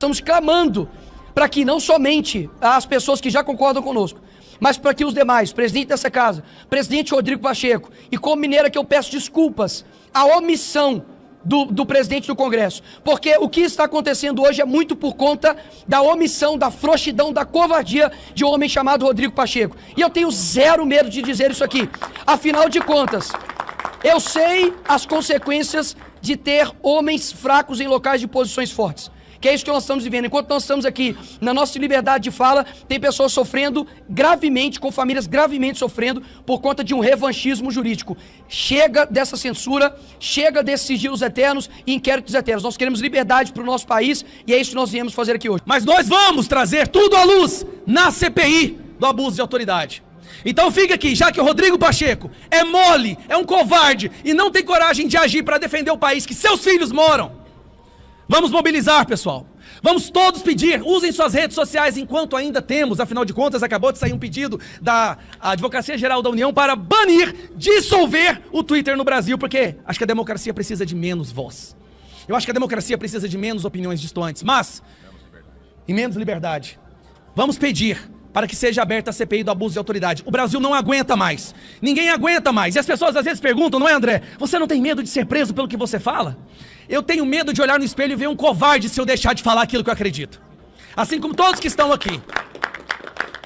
estamos clamando para que não somente as pessoas que já concordam conosco, mas para que os demais, presidente dessa casa, presidente Rodrigo Pacheco, e como mineira que eu peço desculpas à omissão do presidente do Congresso, porque o que está acontecendo hoje é muito por conta da omissão, da frouxidão, da covardia de um homem chamado Rodrigo Pacheco. E eu tenho zero medo de dizer isso aqui. Afinal de contas, eu sei as consequências de ter homens fracos em locais de posições fortes. Que é isso que nós estamos vivendo. Enquanto nós estamos aqui na nossa liberdade de fala, tem pessoas sofrendo gravemente, com famílias gravemente sofrendo por conta de um revanchismo jurídico. Chega dessa censura, chega desses sigilos eternos e inquéritos eternos. Nós queremos liberdade para o nosso país e é isso que nós viemos fazer aqui hoje. Mas nós vamos trazer tudo à luz na CPI do abuso de autoridade. Então fica aqui, já que o Rodrigo Pacheco é mole, é um covarde e não tem coragem de agir para defender o país que seus filhos moram. Vamos mobilizar, pessoal. Vamos todos pedir, usem suas redes sociais enquanto ainda temos, afinal de contas, acabou de sair um pedido da Advocacia Geral da União para banir, dissolver o Twitter no Brasil, porque acho que a democracia precisa de menos voz. Eu acho que a democracia precisa de menos opiniões distantes, mas e menos liberdade. Vamos pedir para que seja aberta a CPI do abuso de autoridade. O Brasil não aguenta mais. Ninguém aguenta mais. E as pessoas às vezes perguntam, não é, André? Você não tem medo de ser preso pelo que você fala? Eu tenho medo de olhar no espelho e ver um covarde se eu deixar de falar aquilo que eu acredito. Assim como todos que estão aqui.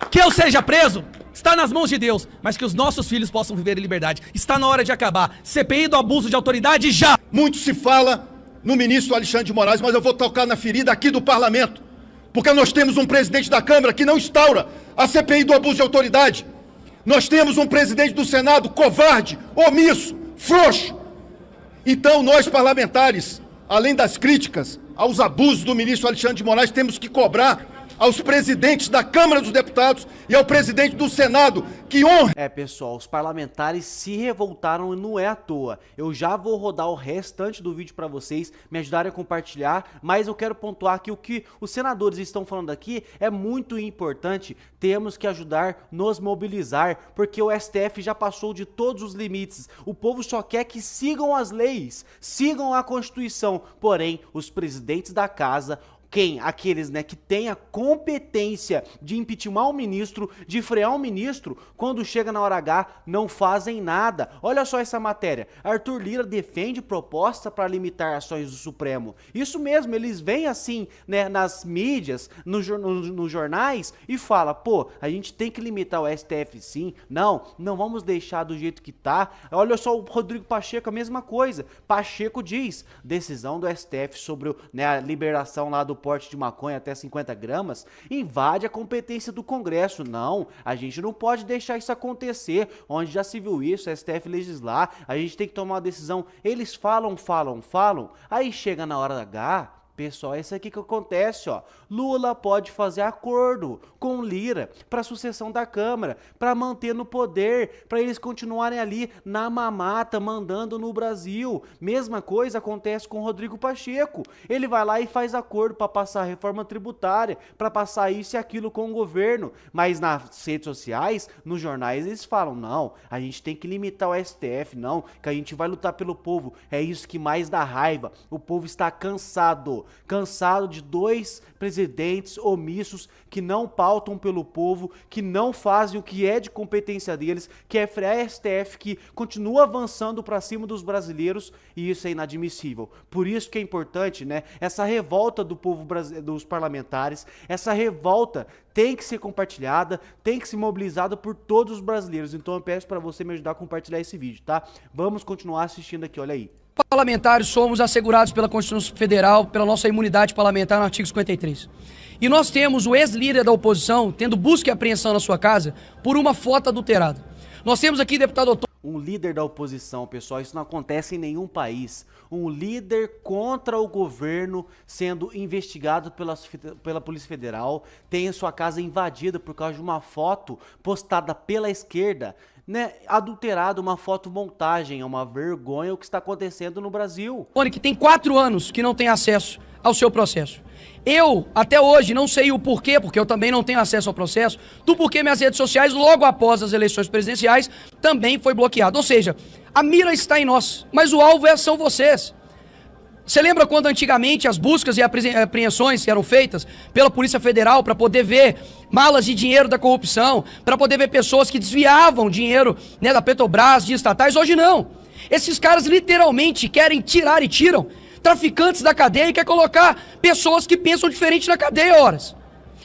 Que eu seja preso, está nas mãos de Deus, mas que os nossos filhos possam viver em liberdade. Está na hora de acabar. CPI do abuso de autoridade já! Muito se fala no ministro Alexandre de Moraes, mas eu vou tocar na ferida aqui do parlamento. Porque nós temos um presidente da Câmara que não instaura a CPI do abuso de autoridade. Nós temos um presidente do Senado covarde, omisso, frouxo. Então nós parlamentares, além das críticas aos abusos do ministro Alexandre de Moraes, temos que cobrar aos presidentes da Câmara dos Deputados e ao presidente do Senado que honra. Pessoal, os parlamentares se revoltaram e não é à toa. Eu já vou rodar o restante do vídeo para vocês me ajudarem a compartilhar, mas eu quero pontuar que o que os senadores estão falando aqui é muito importante. Temos que ajudar, nos mobilizar, porque o STF já passou de todos os limites. O povo só quer que sigam as leis, sigam a Constituição. Porém, os presidentes da casa, aqueles, né, que têm a competência de impeachment o ministro, de frear o ministro, quando chega na hora H, não fazem nada. Olha só essa matéria. Arthur Lira defende proposta para limitar ações do Supremo. Isso mesmo, eles vêm assim, né, nas mídias, nos jornais e fala, pô, a gente tem que limitar o STF sim. Não vamos deixar do jeito que tá. Olha só o Rodrigo Pacheco, a mesma coisa. Pacheco diz, decisão do STF sobre, né, a liberação lá do porte de maconha até 50 gramas, invade a competência do Congresso. Não, a gente não pode deixar isso acontecer, onde já se viu isso, a STF legislar, a gente tem que tomar uma decisão. Eles falam, aí chega na hora H, pessoal, é isso aqui que acontece, ó. Lula pode fazer acordo com Lira para sucessão da Câmara, para manter no poder, para eles continuarem ali na mamata, mandando no Brasil. Mesma coisa acontece com Rodrigo Pacheco. Ele vai lá e faz acordo para passar a reforma tributária, para passar isso e aquilo com o governo. Mas nas redes sociais, nos jornais, eles falam, não, a gente tem que limitar o STF, não, que a gente vai lutar pelo povo. É isso que mais dá raiva. O povo está cansado de dois presidentes omissos que não pautam pelo povo, que não fazem o que é de competência deles, que é frear a STF, que continua avançando para cima dos brasileiros, e isso é inadmissível. Por isso que é importante, né, essa revolta do povo dos parlamentares, essa revolta tem que ser compartilhada, tem que ser mobilizada por todos os brasileiros. Então eu peço para você me ajudar a compartilhar esse vídeo, tá? Vamos continuar assistindo aqui, olha aí. Parlamentares somos assegurados pela Constituição Federal, pela nossa imunidade parlamentar no artigo 53. E nós temos o ex-líder da oposição tendo busca e apreensão na sua casa por uma foto adulterada. Nós temos aqui, deputado... Um líder da oposição, pessoal, isso não acontece em nenhum país. Um líder contra o governo sendo investigado pela Polícia Federal, tem a sua casa invadida por causa de uma foto postada pela esquerda, né, adulterado, uma fotomontagem. É uma vergonha o que está acontecendo no Brasil. Que tem 4 anos que não tem acesso ao seu processo. Eu, até hoje, não sei o porquê, porque eu também não tenho acesso ao processo, do porquê minhas redes sociais, logo após as eleições presidenciais, também foi bloqueado. Ou seja, a mira está em nós, mas o alvo são vocês. Você lembra quando antigamente as buscas e apreensões eram feitas pela Polícia Federal para poder ver malas de dinheiro da corrupção, para poder ver pessoas que desviavam dinheiro, né, da Petrobras, de estatais? Hoje não. Esses caras literalmente querem tirar e tiram traficantes da cadeia e quer colocar pessoas que pensam diferente na cadeia, horas.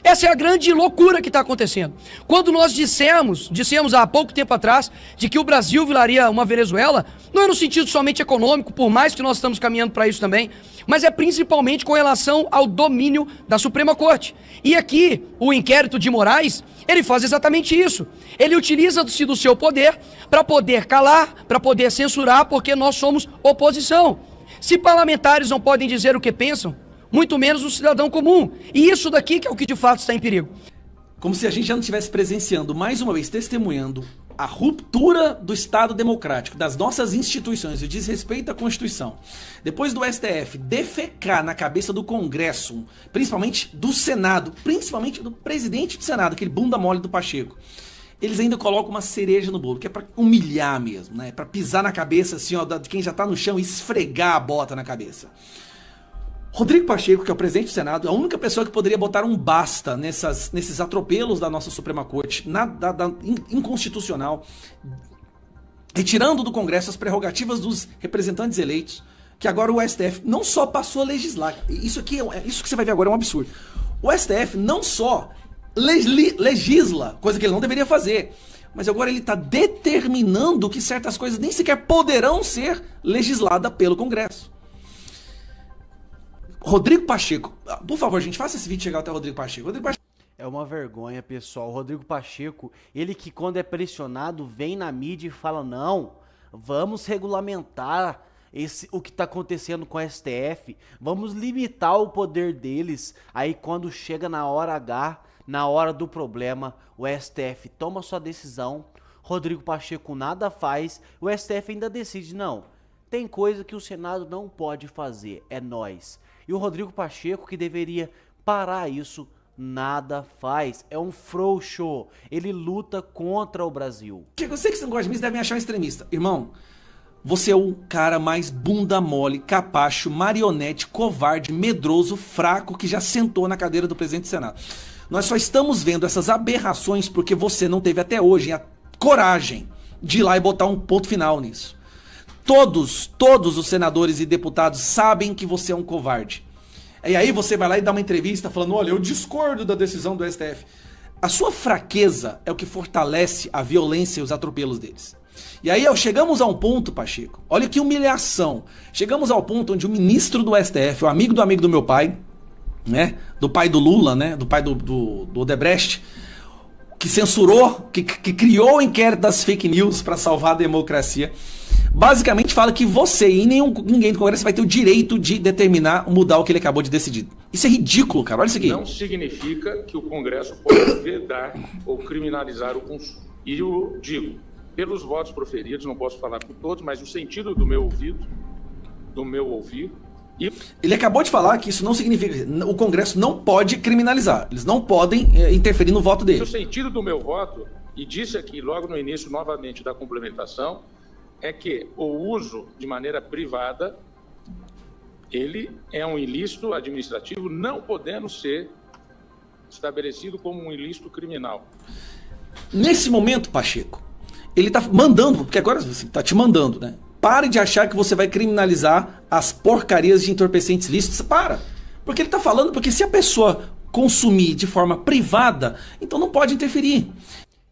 Essa é a grande loucura que está acontecendo. Quando nós dissemos há pouco tempo atrás, de que o Brasil viraria uma Venezuela, não é no sentido somente econômico, por mais que nós estamos caminhando para isso também, mas é principalmente com relação ao domínio da Suprema Corte. E aqui, o inquérito de Moraes, ele faz exatamente isso. Ele utiliza-se do seu poder para poder calar, para poder censurar, porque nós somos oposição. Se parlamentares não podem dizer o que pensam, muito menos o cidadão comum. E isso daqui que é o que de fato está em perigo. Como se a gente já não estivesse presenciando, mais uma vez, testemunhando a ruptura do Estado democrático, das nossas instituições, o desrespeito à Constituição. Depois do STF defecar na cabeça do Congresso, principalmente do Senado, principalmente do presidente do Senado, aquele bunda mole do Pacheco, eles ainda colocam uma cereja no bolo, que é pra humilhar mesmo, né? Pra pisar na cabeça, assim, ó, de quem já tá no chão e esfregar a bota na cabeça. Rodrigo Pacheco, que é o presidente do Senado, é a única pessoa que poderia botar um basta nesses atropelos da nossa Suprema Corte, inconstitucional, retirando do Congresso as prerrogativas dos representantes eleitos, que agora o STF não só passou a legislar, isso que você vai ver agora é um absurdo. O STF não só legisla, coisa que ele não deveria fazer, mas agora ele está determinando que certas coisas nem sequer poderão ser legisladas pelo Congresso. Rodrigo Pacheco, por favor, gente, faça esse vídeo chegar até o Rodrigo Pacheco. É uma vergonha, pessoal. O Rodrigo Pacheco, ele que quando é pressionado, vem na mídia e fala, não, vamos regulamentar o que está acontecendo com o STF, vamos limitar o poder deles. Aí quando chega na hora H, na hora do problema, o STF toma sua decisão, Rodrigo Pacheco nada faz, o STF ainda decide, não, tem coisa que o Senado não pode fazer, é nós. E o Rodrigo Pacheco, que deveria parar isso, nada faz. É um frouxo. Ele luta contra o Brasil. Eu sei que você não gosta de mim, você deve me achar um extremista. Irmão, você é o cara mais bunda mole, capacho, marionete, covarde, medroso, fraco que já sentou na cadeira do presidente do Senado. Nós só estamos vendo essas aberrações porque você não teve até hoje a coragem de ir lá e botar um ponto final nisso. Todos os senadores e deputados sabem que você é um covarde. E aí você vai lá e dá uma entrevista falando, olha, eu discordo da decisão do STF. A sua fraqueza é o que fortalece a violência e os atropelos deles. E aí chegamos a um ponto, Pacheco, olha que humilhação. Chegamos ao ponto onde o ministro do STF, o amigo do meu pai, né, do pai do Lula, né, do pai do Odebrecht, que censurou, que criou o inquérito das fake news para salvar a democracia, basicamente fala que você e ninguém do Congresso vai ter o direito de determinar, mudar o que ele acabou de decidir. Isso é ridículo, cara. Olha isso aqui. Não significa que o Congresso pode vedar ou criminalizar o consumo. E eu digo, pelos votos proferidos, não posso falar por todos, mas o sentido do meu ouvido, do meu ouvir... Ele acabou de falar que isso não significa... O Congresso não pode criminalizar. Eles não podem interferir no voto dele. O sentido do meu voto, e disse aqui logo no início novamente da complementação, é que o uso de maneira privada, ele é um ilícito administrativo, não podendo ser estabelecido como um ilícito criminal. Nesse momento, Pacheco, ele está mandando, porque agora você está te mandando, né? Pare de achar que você vai criminalizar as porcarias de entorpecentes lícitos. Para! Porque ele está falando, porque se a pessoa consumir de forma privada, então não pode interferir.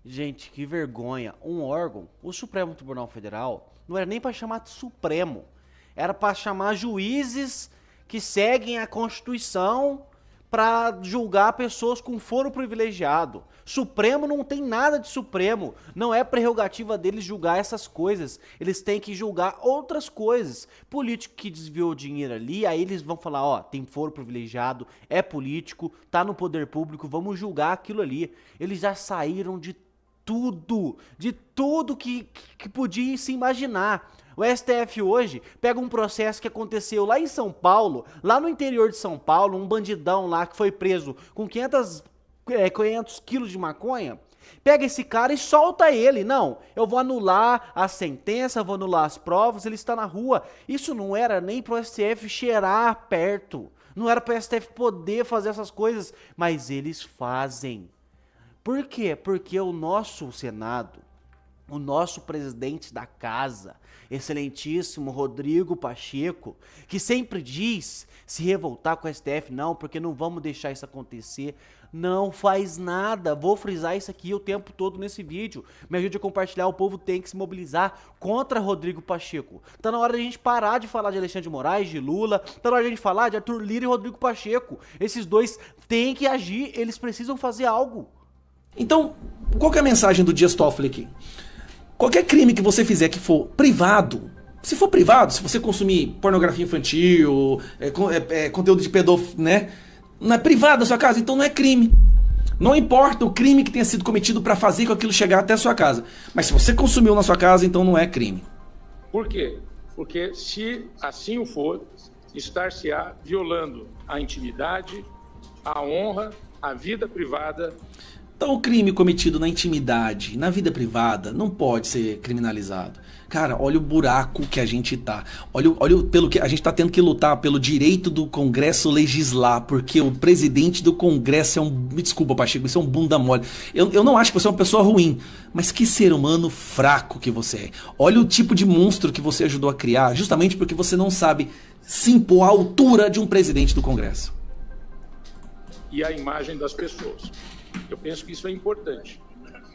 Gente, que vergonha. Um órgão, o Supremo Tribunal Federal, não era nem para chamar de Supremo. Era para chamar juízes que seguem a Constituição para julgar pessoas com foro privilegiado. Supremo não tem nada de Supremo. Não é prerrogativa deles julgar essas coisas. Eles têm que julgar outras coisas. Político que desviou dinheiro ali, aí eles vão falar, ó, tem foro privilegiado, é político, tá no poder público, vamos julgar aquilo ali. Eles já saíram de tudo que podia se imaginar. O STF hoje pega um processo que aconteceu lá em São Paulo, lá no interior de São Paulo, um bandidão lá que foi preso com 500 quilos de maconha, Pega esse cara e solta ele. Não, eu vou anular a sentença, vou anular as provas, ele está na rua. Isso não era nem pro STF cheirar perto. Não era pro STF poder fazer essas coisas. Mas eles fazem. Por quê? Porque o nosso Senado, o nosso presidente da casa, excelentíssimo Rodrigo Pacheco, que sempre diz se revoltar com o STF, não, porque não vamos deixar isso acontecer, não faz nada. Vou frisar isso aqui o tempo todo nesse vídeo. Me ajude a compartilhar, o povo tem que se mobilizar contra Rodrigo Pacheco. Tá na hora de a gente parar de falar de Alexandre de Moraes, de Lula, tá na hora de a gente falar de Arthur Lira e Rodrigo Pacheco. Esses dois têm que agir, eles precisam fazer algo. Então, qual que é a mensagem do Dias Toffoli aqui? Qualquer crime que você fizer que for privado, se for privado, se você consumir pornografia infantil, conteúdo de pedófilo, né? Não é privado da sua casa, então não é crime. Não importa o crime que tenha sido cometido para fazer com aquilo chegar até a sua casa. Mas se você consumiu na sua casa, então não é crime. Por quê? Porque se assim o for, estar-se-á violando a intimidade, a honra, a vida privada. Então o crime cometido na intimidade, na vida privada, não pode ser criminalizado. Cara, olha o buraco que a gente tá. Olha pelo que a gente tá tendo que lutar pelo direito do Congresso legislar, porque o presidente do Congresso é um... Me desculpa, Pacheco, isso é um bunda mole. Eu não acho que você é uma pessoa ruim, mas que ser humano fraco que você é. Olha o tipo de monstro que você ajudou a criar, justamente porque você não sabe se impor à altura de um presidente do Congresso. E a imagem das pessoas. Eu penso que isso é importante.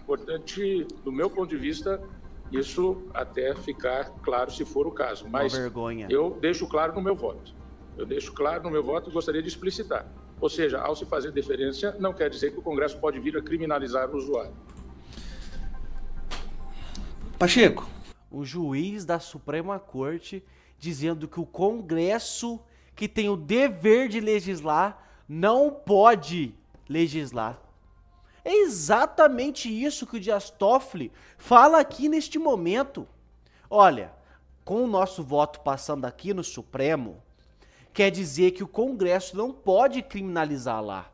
Importante, do meu ponto de vista, isso até ficar claro se for o caso. Mas eu deixo claro no meu voto. Eu deixo claro no meu voto e gostaria de explicitar. Ou seja, ao se fazer deferência, não quer dizer que o Congresso pode vir a criminalizar o usuário. Pacheco. O juiz da Suprema Corte dizendo que o Congresso, que tem o dever de legislar, não pode legislar. É exatamente isso que o Dias Toffoli fala aqui neste momento. Olha, com o nosso voto passando aqui no Supremo, quer dizer que o Congresso não pode criminalizar lá.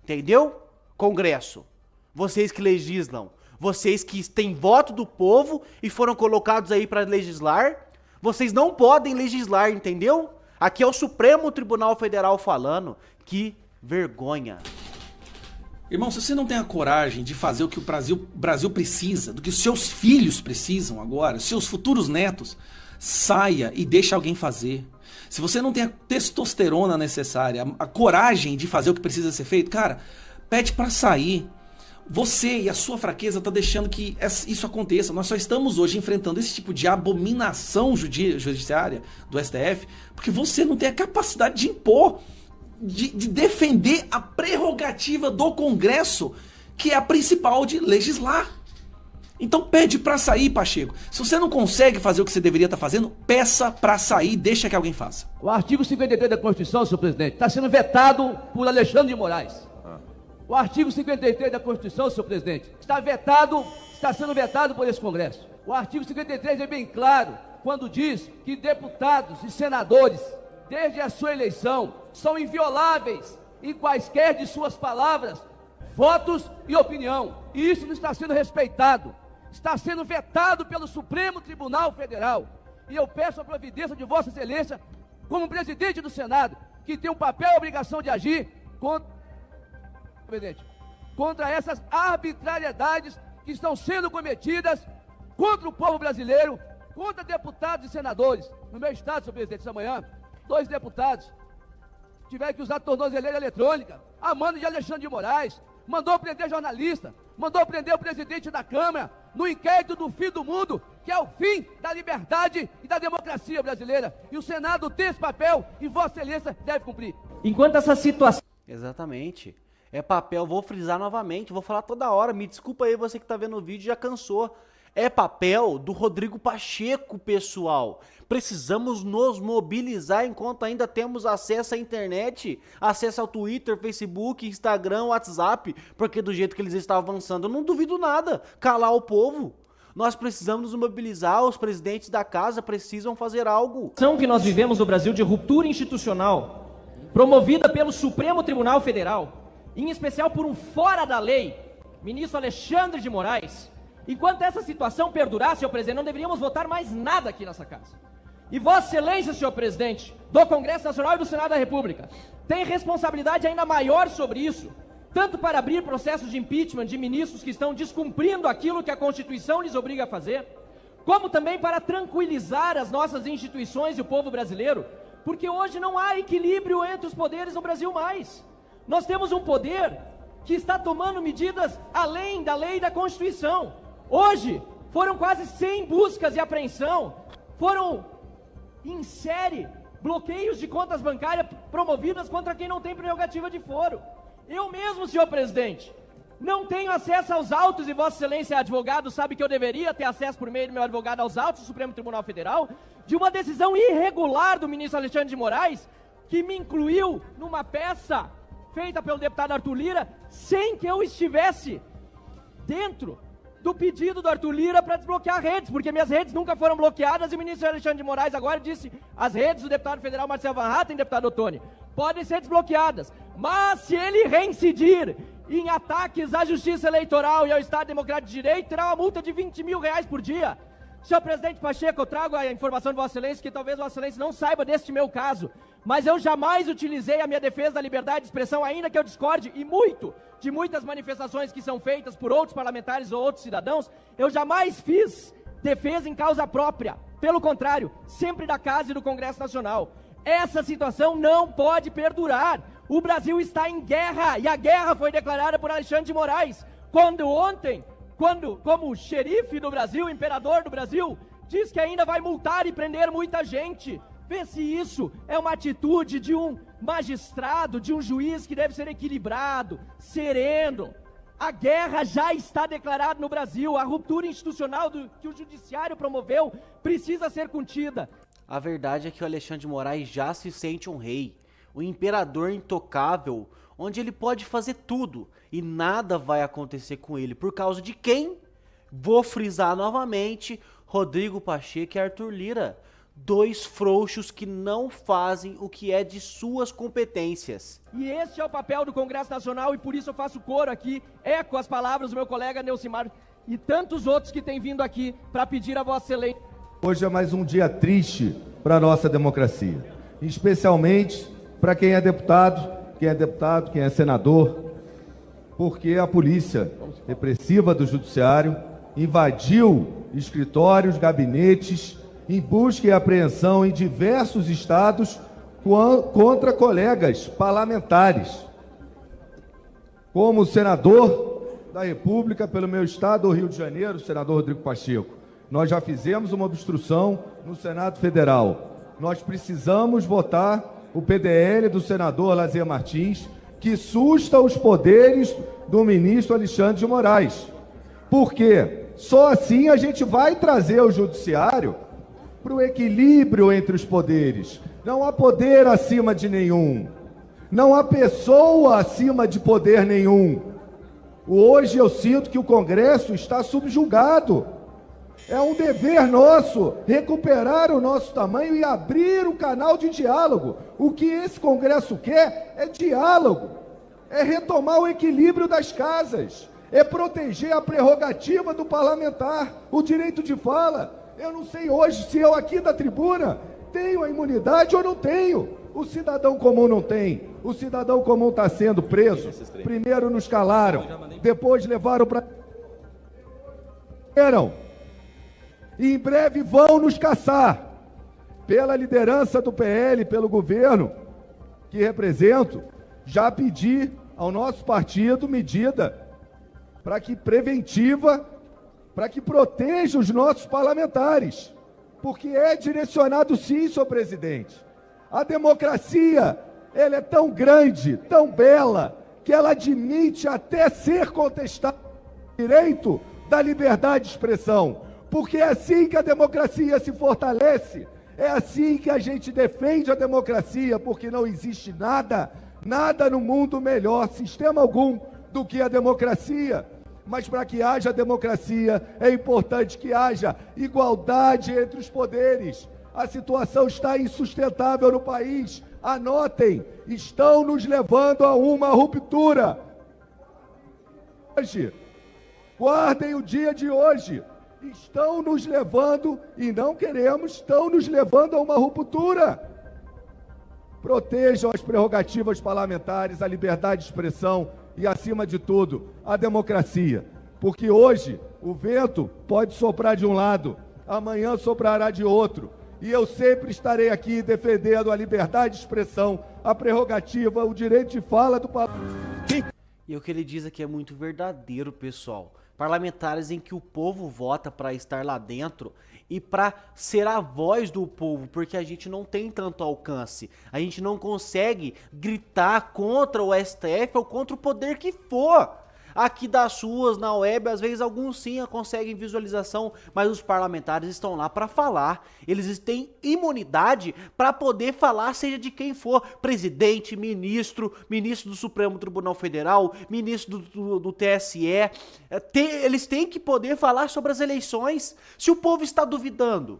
Entendeu? Congresso, vocês que legislam, vocês que têm voto do povo e foram colocados aí para legislar, vocês não podem legislar, entendeu? Aqui é o Supremo Tribunal Federal falando. Que vergonha. Irmão, se você não tem a coragem de fazer o que o Brasil precisa, do que os seus filhos precisam agora, seus futuros netos, saia e deixe alguém fazer. Se você não tem a testosterona necessária, a coragem de fazer o que precisa ser feito, cara, pede pra sair. Você e a sua fraqueza tá deixando que isso aconteça. Nós só estamos hoje enfrentando esse tipo de abominação judiciária do STF, porque você não tem a capacidade de impor, de defender a prerrogativa do Congresso, que é a principal de legislar. Então pede pra sair, Pacheco. Se você não consegue fazer o que você deveria estar fazendo, peça pra sair, deixa que alguém faça. O artigo 53 da Constituição, senhor presidente, está sendo vetado por Alexandre de Moraes. O artigo 53 da Constituição, senhor presidente, está sendo vetado por esse Congresso. O artigo 53 é bem claro quando diz que deputados e senadores, desde a sua eleição, são invioláveis em quaisquer de suas palavras, votos e opinião. E isso não está sendo respeitado. Está sendo vetado pelo Supremo Tribunal Federal. E eu peço a providência de Vossa Excelência, como presidente do Senado, que tem o papel e a obrigação de agir contra essas arbitrariedades que estão sendo cometidas contra o povo brasileiro, contra deputados e senadores. No meu estado, senhor presidente, essa manhã, 2 deputados tiveram que usar tornozeleira eletrônica, a mando de Alexandre de Moraes, mandou prender jornalista, mandou prender o presidente da Câmara, no inquérito do fim do mundo, que é o fim da liberdade e da democracia brasileira. E o Senado tem esse papel e Vossa Excelência deve cumprir. Enquanto essa situação... Exatamente. É papel, vou frisar novamente, vou falar toda hora, me desculpa aí você que tá vendo o vídeo, já cansou. É papel do Rodrigo Pacheco, pessoal. Precisamos nos mobilizar enquanto ainda temos acesso à internet, acesso ao Twitter, Facebook, Instagram, WhatsApp, porque do jeito que eles estão avançando, eu não duvido nada, calar o povo. Nós precisamos nos mobilizar, os presidentes da casa precisam fazer algo. A ação que nós vivemos no Brasil de ruptura institucional, promovida pelo Supremo Tribunal Federal, em especial por um fora da lei, ministro Alexandre de Moraes, enquanto essa situação perdurar, senhor presidente, não deveríamos votar mais nada aqui nessa casa. E Vossa Excelência, senhor presidente, do Congresso Nacional e do Senado da República, tem responsabilidade ainda maior sobre isso, tanto para abrir processos de impeachment de ministros que estão descumprindo aquilo que a Constituição lhes obriga a fazer, como também para tranquilizar as nossas instituições e o povo brasileiro, porque hoje não há equilíbrio entre os poderes no Brasil mais. Nós temos um poder que está tomando medidas além da lei e da Constituição. Hoje, foram quase 100 buscas e apreensão, foram em série bloqueios de contas bancárias promovidas contra quem não tem prerrogativa de foro. Eu mesmo, senhor presidente, não tenho acesso aos autos, e Vossa Excelência é advogado, sabe que eu deveria ter acesso por meio do meu advogado aos autos do Supremo Tribunal Federal, de uma decisão irregular do ministro Alexandre de Moraes, que me incluiu numa peça feita pelo deputado Arthur Lira, sem que eu estivesse dentro do pedido do Arthur Lira para desbloquear redes, porque minhas redes nunca foram bloqueadas, e o ministro Alexandre de Moraes agora disse, as redes do deputado federal Marcelo Van Hatten e deputado Ottoni, podem ser desbloqueadas, mas se ele reincidir em ataques à justiça eleitoral e ao Estado Democrático de Direito, terá uma multa de R$20 mil por dia. Senhor presidente Pacheco, eu trago a informação de Vossa Excelência, que talvez Vossa Excelência não saiba deste meu caso, mas eu jamais utilizei a minha defesa da liberdade de expressão, ainda que eu discorde, e muito, de muitas manifestações que são feitas por outros parlamentares ou outros cidadãos, eu jamais fiz defesa em causa própria. Pelo contrário, sempre da Casa e do Congresso Nacional. Essa situação não pode perdurar. O Brasil está em guerra, e a guerra foi declarada por Alexandre de Moraes, quando ontem, como xerife do Brasil, imperador do Brasil, diz que ainda vai multar e prender muita gente. Vê se isso é uma atitude de um magistrado, de um juiz que deve ser equilibrado, sereno. A guerra já está declarada no Brasil, a ruptura institucional que o judiciário promoveu precisa ser contida. A verdade é que o Alexandre de Moraes já se sente um rei, um imperador intocável, onde ele pode fazer tudo e nada vai acontecer com ele. Por causa de quem? Vou frisar novamente, Rodrigo Pacheco e Arthur Lira. Dois frouxos que não fazem o que é de suas competências. E este é o papel do Congresso Nacional, e por isso eu faço coro aqui, eco as palavras do meu colega Neucimar e tantos outros que têm vindo aqui para pedir a Vossa Excelência. Hoje é mais um dia triste para a nossa democracia, especialmente para quem é deputado, quem é senador, porque a polícia repressiva do judiciário invadiu escritórios, gabinetes, em busca e apreensão em diversos estados contra colegas parlamentares. Como senador da República pelo meu estado, o Rio de Janeiro, senador Rodrigo Pacheco, nós já fizemos uma obstrução no Senado Federal. Nós precisamos votar o PDL do senador Lazier Martins, que susta os poderes do ministro Alexandre de Moraes. Por quê? Só assim a gente vai trazer o judiciário para o equilíbrio entre os poderes. Não há poder acima de nenhum. Não há pessoa acima de poder nenhum. Hoje eu sinto que o Congresso está subjugado. É um dever nosso recuperar o nosso tamanho e abrir o canal de diálogo. O que esse Congresso quer é diálogo, é retomar o equilíbrio das casas, é proteger a prerrogativa do parlamentar, o direito de fala. Eu não sei hoje se eu aqui da tribuna tenho a imunidade ou não tenho. O cidadão comum não tem. O cidadão comum está sendo preso. Primeiro nos calaram, depois levaram para... E em breve vão nos caçar. Pela liderança do PL, pelo governo que represento, já pedi ao nosso partido medida para que preventiva, para que proteja os nossos parlamentares, porque é direcionado sim, senhor presidente. A democracia, ela é tão grande, tão bela, que ela admite até ser contestado o direito da liberdade de expressão, porque é assim que a democracia se fortalece, é assim que a gente defende a democracia, porque não existe nada no mundo melhor, sistema algum, do que a democracia. Mas para que haja democracia, é importante que haja igualdade entre os poderes. A situação está insustentável no país. Anotem, estão nos levando a uma ruptura. Hoje, Guardem o dia de hoje. Estão nos levando, e não queremos, estão nos levando a uma ruptura. Protejam as prerrogativas parlamentares, a liberdade de expressão e, acima de tudo, a democracia. Porque hoje o vento pode soprar de um lado, amanhã soprará de outro. E eu sempre estarei aqui defendendo a liberdade de expressão, a prerrogativa, o direito de fala do parlamento. E o que ele diz aqui é muito verdadeiro, pessoal. Parlamentares em que o povo vota para estar lá dentro e para ser a voz do povo, porque a gente não tem tanto alcance. A gente não consegue gritar contra o STF ou contra o poder que for. Aqui das ruas, na web, às vezes alguns sim conseguem visualização, mas os parlamentares estão lá para falar. Eles têm imunidade para poder falar, seja de quem for, presidente, ministro do Supremo Tribunal Federal, ministro do TSE. Eles têm que poder falar sobre as eleições. Se o povo está duvidando,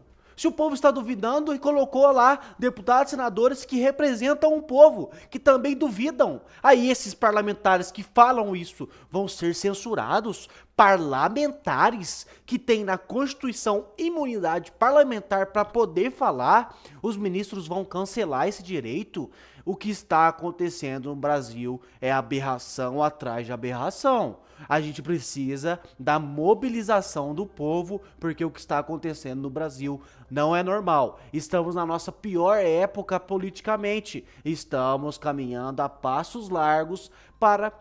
e colocou lá deputados, senadores que representam o povo, que também duvidam, aí esses parlamentares que falam isso vão ser censurados. Parlamentares que têm na Constituição imunidade parlamentar para poder falar, os ministros vão cancelar esse direito. O que está acontecendo no Brasil é aberração atrás de aberração. A gente precisa da mobilização do povo, porque o que está acontecendo no Brasil não é normal. Estamos na nossa pior época politicamente. Estamos caminhando a passos largos para,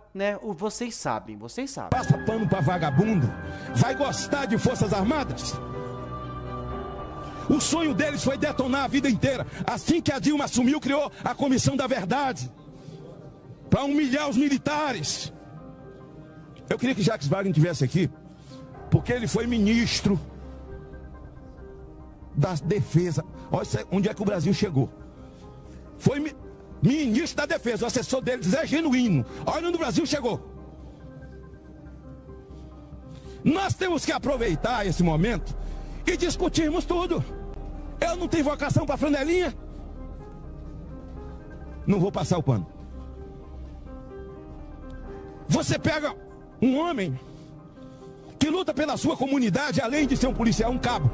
vocês sabem. Passa pano pra vagabundo, vai gostar de Forças Armadas? O sonho deles foi detonar a vida inteira. Assim que a Dilma assumiu, criou a Comissão da Verdade para humilhar os militares. Eu queria que Jacques Wagner estivesse aqui, porque ele foi ministro da Defesa. Olha onde é que o Brasil chegou. Foi ministro da Defesa, o assessor dele, Zé Genuíno. Olha onde o Brasil chegou. Nós temos que aproveitar esse momento e discutirmos tudo. Eu não tenho vocação para flanelinha. Não vou passar o pano. Você pega um homem que luta pela sua comunidade, além de ser um policial, um cabo.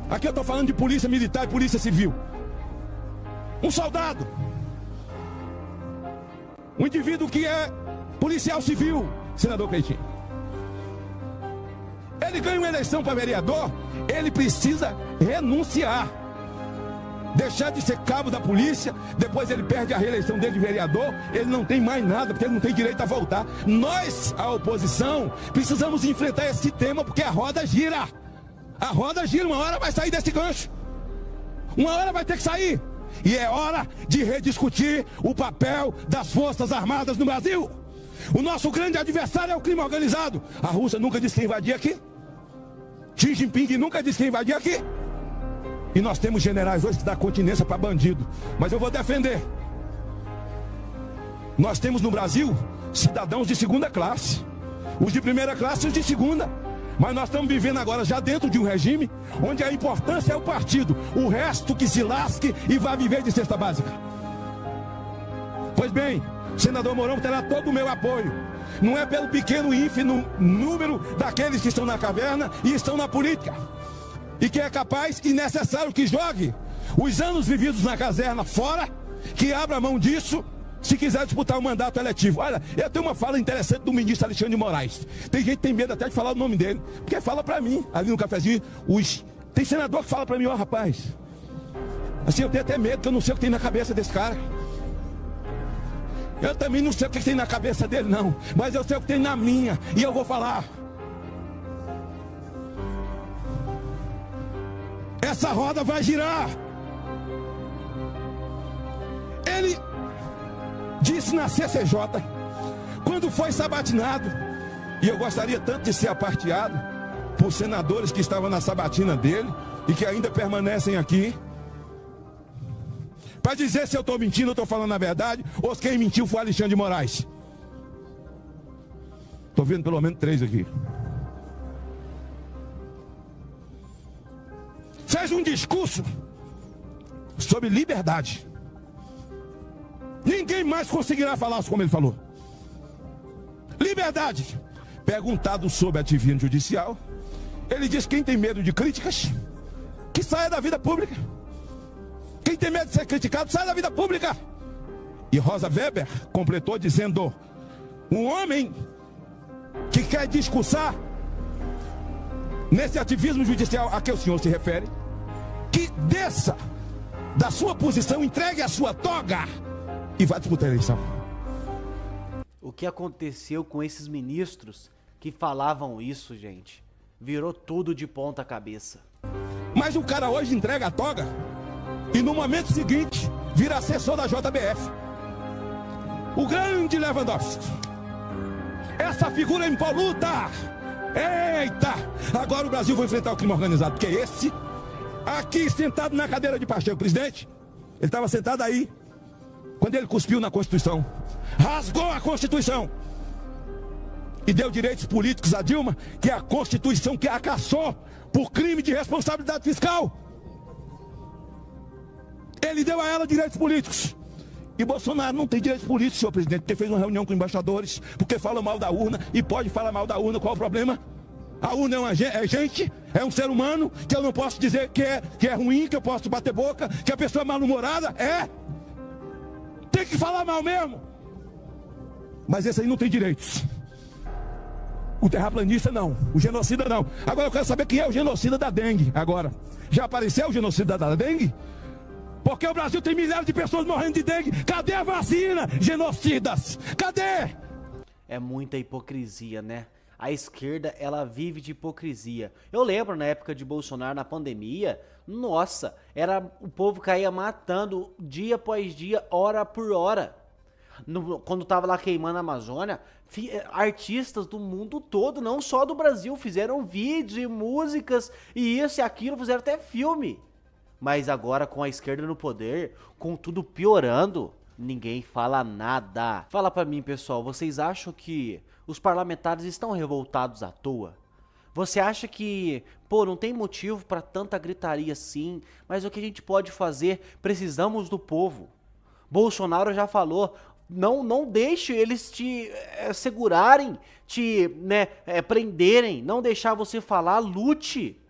Aqui eu estou falando de polícia militar e polícia civil. Um soldado. Um indivíduo que é policial civil, senador Cleitinho. Ele ganha uma eleição para vereador, ele precisa renunciar. Deixar de ser cabo da polícia, depois ele perde a reeleição dele de vereador, ele não tem mais nada, porque ele não tem direito a voltar. Nós, a oposição, precisamos enfrentar esse tema, porque a roda gira. A roda gira, uma hora vai sair desse gancho. Uma hora vai ter que sair. E é hora de rediscutir o papel das Forças Armadas no Brasil. O nosso grande adversário é o crime organizado. A Rússia nunca disse que invadia aqui. Xi Jinping nunca disse que invadia aqui. E nós temos generais hoje que dão continência para bandido. Mas eu vou defender. Nós temos no Brasil cidadãos de segunda classe. Os de primeira classe e os de segunda. Mas nós estamos vivendo agora já dentro de um regime onde a importância é o partido. O resto que se lasque e vá viver de cesta básica. Pois bem, senador Mourão terá todo o meu apoio. Não é pelo pequeno e ínfimo número daqueles que estão na caverna e estão na política. E que é capaz e necessário que jogue os anos vividos na caserna fora, que abra mão disso, se quiser disputar um mandato eletivo. Olha, eu tenho uma fala interessante do ministro Alexandre de Moraes. Tem gente que tem medo até de falar o nome dele, porque fala pra mim, ali no cafezinho, tem senador que fala pra mim, ó, rapaz, assim, eu tenho até medo, que eu não sei o que tem na cabeça desse cara. Eu também não sei o que tem na cabeça dele, não, mas eu sei o que tem na minha, e eu vou falar. Essa roda vai girar. Ele disse na CCJ, quando foi sabatinado, e eu gostaria tanto de ser aparteado por senadores que estavam na sabatina dele e que ainda permanecem aqui, para dizer se eu estou mentindo, eu estou falando a verdade, ou quem mentiu foi Alexandre de Moraes. Estou vendo pelo menos 3 aqui. Fez um discurso sobre liberdade. Ninguém mais conseguirá falar como ele falou. Liberdade. Perguntado sobre ativismo judicial, ele diz que quem tem medo de críticas, que saia da vida pública. Quem tem medo de ser criticado, sai da vida pública. E Rosa Weber completou dizendo: um homem que quer discursar nesse ativismo judicial a que o senhor se refere, que desça da sua posição, entregue a sua toga e vá disputar a eleição. O que aconteceu com esses ministros que falavam isso, gente? Virou tudo de ponta cabeça. Mas o cara hoje entrega a toga e no momento seguinte vira assessor da JBF. O grande Lewandowski. Essa figura impoluta. Eita! Agora o Brasil vai enfrentar o crime organizado, porque esse aqui sentado na cadeira de Pacheco, presidente, ele estava sentado aí quando ele cuspiu na Constituição, rasgou a Constituição e deu direitos políticos a Dilma, que é a Constituição que a caçou por crime de responsabilidade fiscal. Ele deu a ela direitos políticos. E Bolsonaro não tem direitos políticos, senhor presidente, porque fez uma reunião com embaixadores, porque fala mal da urna e pode falar mal da urna. Qual o problema? A urna é gente, é um ser humano, que eu não posso dizer que é ruim, que eu posso bater boca, que a pessoa é mal-humorada. Tem que falar mal mesmo. Mas esse aí não tem direitos. O terraplanista não, o genocida não. Agora eu quero saber quem é o genocida da dengue agora. Já apareceu o genocida da dengue? Porque o Brasil tem milhares de pessoas morrendo de dengue. Cadê a vacina? Genocidas, cadê? É muita hipocrisia, né? A esquerda, ela vive de hipocrisia. Eu lembro na época de Bolsonaro, na pandemia, nossa, o povo caía matando dia após dia, hora por hora. Quando tava lá queimando a Amazônia, artistas do mundo todo, não só do Brasil, fizeram vídeos e músicas e isso e aquilo, fizeram até filme. Mas agora com a esquerda no poder, com tudo piorando, ninguém fala nada. Fala pra mim, pessoal, vocês acham que os parlamentares estão revoltados à toa? Você acha que, não tem motivo pra tanta gritaria assim, mas o que a gente pode fazer? Precisamos do povo. Bolsonaro já falou, não deixe eles te segurarem, te prenderem, não deixar você falar, lute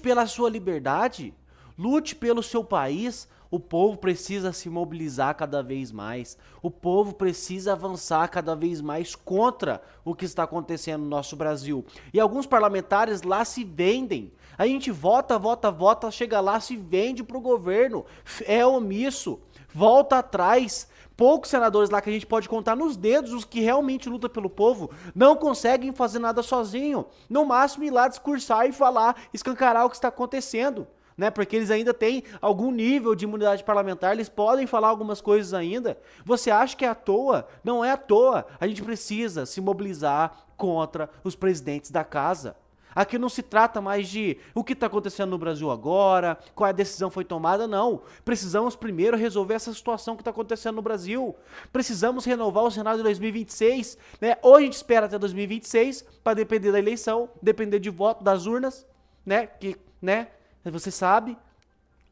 pela sua liberdade. Lute pelo seu país. O povo precisa se mobilizar cada vez mais. O povo precisa avançar cada vez mais contra o que está acontecendo no nosso Brasil. E alguns parlamentares lá se vendem. A gente vota, chega lá, se vende pro governo. É omisso. Volta atrás. Poucos senadores lá que a gente pode contar nos dedos, os que realmente lutam pelo povo, não conseguem fazer nada sozinho. No máximo ir lá discursar e falar, escancarar o que está acontecendo. Porque eles ainda têm algum nível de imunidade parlamentar, eles podem falar algumas coisas ainda. Você acha que é à toa? Não é à toa. A gente precisa se mobilizar contra os presidentes da casa. Aqui não se trata mais de o que está acontecendo no Brasil agora, qual a decisão foi tomada, não. Precisamos primeiro resolver essa situação que está acontecendo no Brasil. Precisamos renovar o Senado de 2026. Ou a gente espera até 2026 para depender da eleição, depender de voto das urnas, você sabe,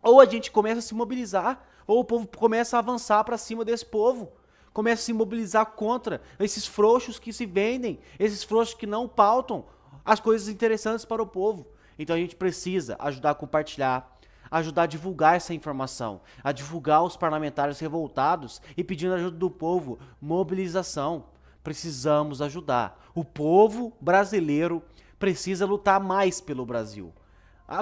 ou a gente começa a se mobilizar, ou o povo começa a avançar para cima desse povo, começa a se mobilizar contra esses frouxos que se vendem, esses frouxos que não pautam as coisas interessantes para o povo. Então a gente precisa ajudar a compartilhar, ajudar a divulgar essa informação, a divulgar os parlamentares revoltados e pedindo ajuda do povo, mobilização. Precisamos ajudar. O povo brasileiro precisa lutar mais pelo Brasil.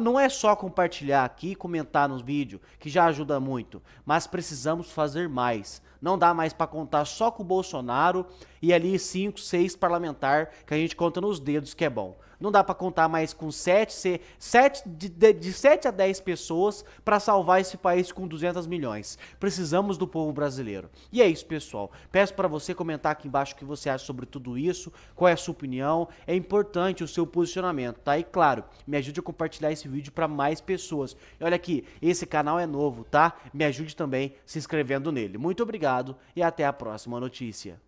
Não é só compartilhar aqui e comentar nos vídeos, que já ajuda muito, mas precisamos fazer mais. Não dá mais para contar só com o Bolsonaro e ali 5, 6 parlamentares que a gente conta nos dedos que é bom. Não dá para contar mais com de 7 a 10 pessoas para salvar esse país com 200 milhões. Precisamos do povo brasileiro. E é isso, pessoal. Peço para você comentar aqui embaixo o que você acha sobre tudo isso, qual é a sua opinião. É importante o seu posicionamento, tá? E claro, me ajude a compartilhar esse vídeo para mais pessoas. E olha aqui, esse canal é novo, tá? Me ajude também se inscrevendo nele. Muito obrigado e até a próxima notícia.